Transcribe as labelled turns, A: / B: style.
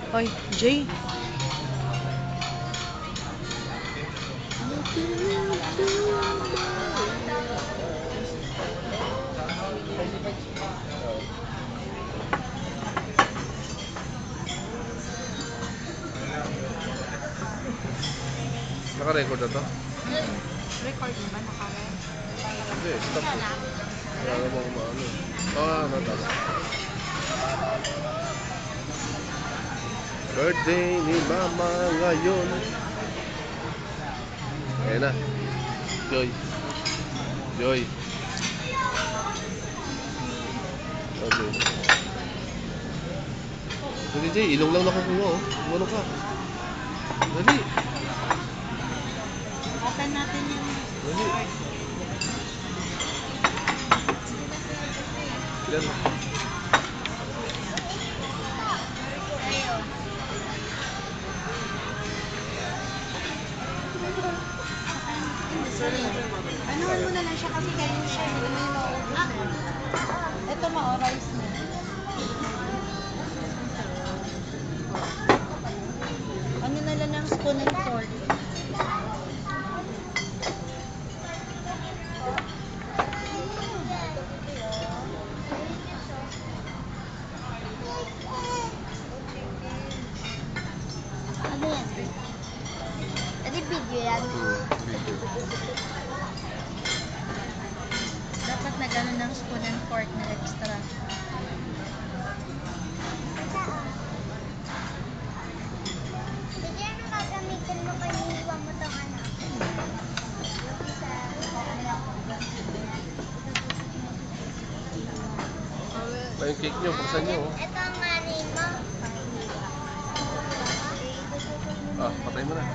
A: Ay, Jay.
B: Naka-record na to?
C: Record mo ba? Naka-record?
B: Hindi, stop. Wala namang maano. Natas. Birthday ni Mama ngayon. Ayan na. Joy. Joy. Okay. Dali, Jay. Ilong lang nakukuha, oh. Ano ka? Dali.
C: Open natin yung...
B: Dali. Ilan?
C: Ayun. Anuhan mo na lang siya kasi kayo siya. Hindi naman yung maubos na. Ito ma-rice na. Ano na lang ng spoon and fork. Ano yan? Adi video yan.
B: Video.
C: Dapat na gano'n ng spoon and fork na extra.
D: Sige, ano gagamitin mo kay Niwa mo itong ano?
B: Yung cake nyo, buksan nyo, oh.
D: Ito ang money mo.
B: Patay mo na.